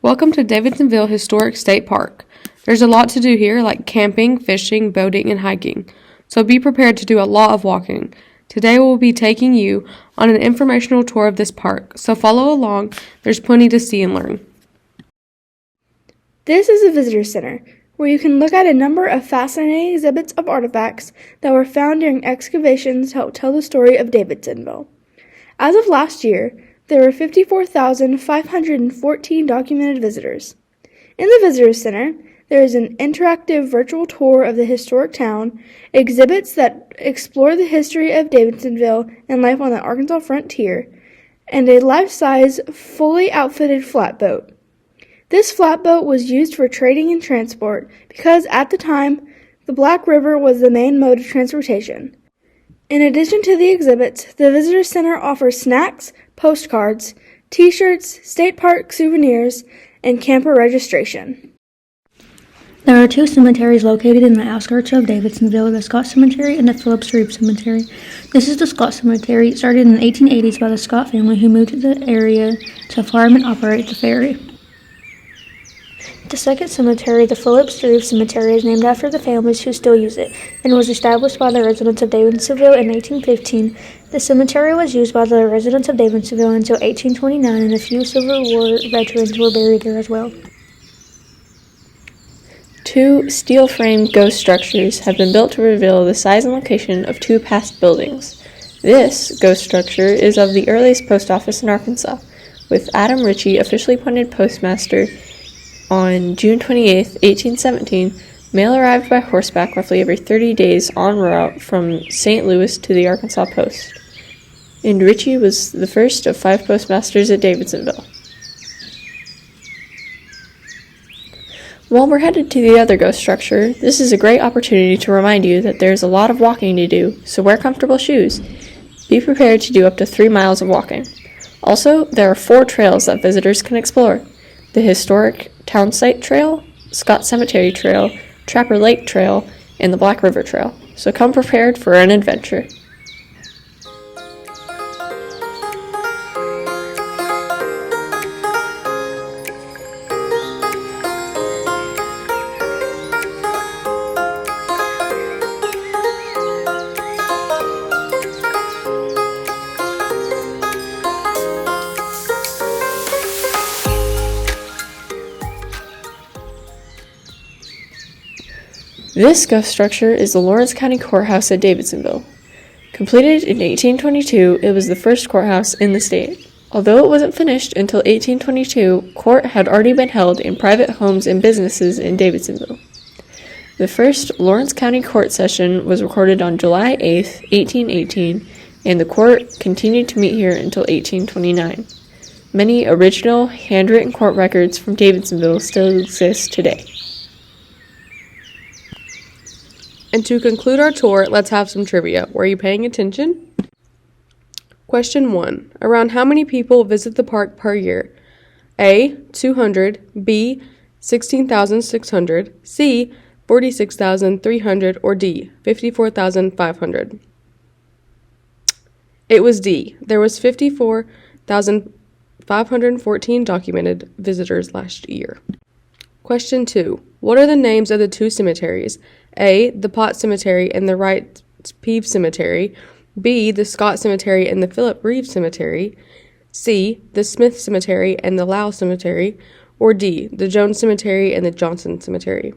Welcome to Davidsonville Historic State Park. There's a lot to do here, like camping, fishing, boating, and hiking, so be prepared to do a lot of walking. Today we'll be taking you on an informational tour of this park, so follow along. There's plenty to see and learn. This is a visitor center, where you can look at a number of fascinating exhibits of artifacts that were found during excavations to help tell the story of Davidsonville. As of last year, there were 54,514 documented visitors. In the Visitor Center, there is an interactive virtual tour of the historic town, exhibits that explore the history of Davidsonville and life on the Arkansas frontier, and a life-size, fully outfitted flatboat. This flatboat was used for trading and transport because, at the time, the Black River was the main mode of transportation. In addition to the exhibits, the Visitor Center offers snacks, postcards, t-shirts, state park souvenirs, and camper registration. There are two cemeteries located in the outskirts of Davidsonville, the Scott Cemetery and the Phillips Reeve Cemetery. This is the Scott Cemetery. It started in the 1880s by the Scott family who moved to the area to farm and operate the ferry. The second cemetery, the Phillips Reeve Cemetery, is named after the families who still use it and was established by the residents of Davidsonville in 1815. The cemetery was used by the residents of Davidsonville until 1829, and a few Civil War veterans were buried there as well. Two steel-framed ghost structures have been built to reveal the size and location of two past buildings. This ghost structure is of the earliest post office in Arkansas, with Adam Ritchie officially appointed postmaster on June 28, 1817. Mail arrived by horseback roughly every 30 days en route from St. Louis to the Arkansas Post. And Ritchie was the first of 5 postmasters at Davidsonville. While we're headed to the other ghost structure, this is a great opportunity to remind you that there's a lot of walking to do, so wear comfortable shoes. Be prepared to do up to 3 miles of walking. Also, there are 4 trails that visitors can explore: the Historic Townsite Trail, Scott Cemetery Trail, Trapper Lake Trail, and the Black River Trail. So come prepared for an adventure. This ghost structure is the Lawrence County Courthouse at Davidsonville. Completed in 1822, it was the first courthouse in the state. Although it wasn't finished until 1822, court had already been held in private homes and businesses in Davidsonville. The first Lawrence County court session was recorded on July 8, 1818, and the court continued to meet here until 1829. Many original, handwritten court records from Davidsonville still exist today. And to conclude our tour, let's have some trivia. Were you paying attention? Question 1. Around how many people visit the park per year? A. 200, B. 16,600, C. 46,300, or D. 54,500? It was D. There was 54,514 documented visitors last year. Question 2. What are the names of the two cemeteries? A. The Pot Cemetery and the Wright Peave Cemetery. B. The Scott Cemetery and the Philip Reeve Cemetery. C. The Smith Cemetery and the Lau Cemetery. Or D. The Jones Cemetery and the Johnson Cemetery?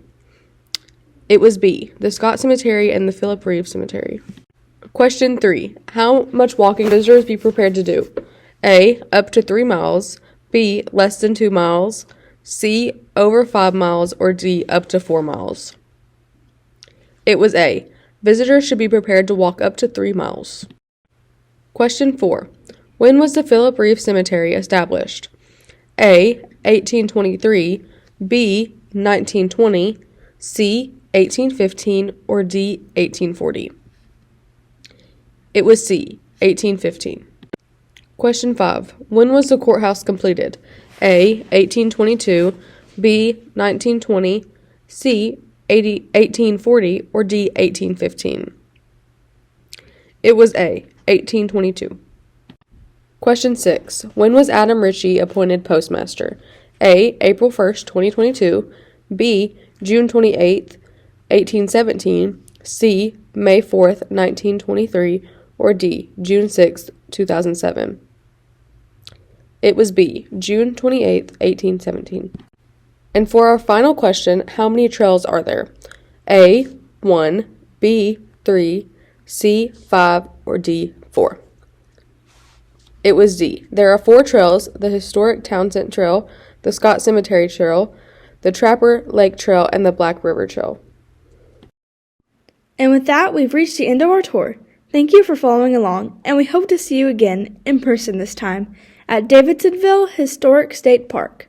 It was B. The Scott Cemetery and the Philip Reeve Cemetery. Question 3. How much walking should visitors be prepared to do? A. Up to 3 miles. B. Less than 2 miles. C. Over 5 miles. Or D. Up to 4 miles? It was A. Visitors should be prepared to walk up to 3 miles. Question 4. When was the Philip Reeve Cemetery established? A. 1823, B. 1920, C. 1815, or D. 1840? It was C. 1815. Question 5. When was the courthouse completed? A. 1822, B. 1920, C. 1840, or D. 1815? It was A. 1822. Question 6. When was Adam Ritchie appointed postmaster? A. April 1st, 2022, B. June 28th, 1817, C. May 4th, 1923, or D. June 6th, 2007. It was B. June 28th, 1817. And for our final question, how many trails are there? A. 1, B. 3, C. 5, or D. 4. It was D. There are 4 trails: the historic Townsend Trail, the Scott Cemetery Trail, the Trapper Lake Trail, and the Black River Trail. And with that, we've reached the end of our tour. Thank you for following along, and we hope to see you again in person this time at Davidsonville Historic State Park.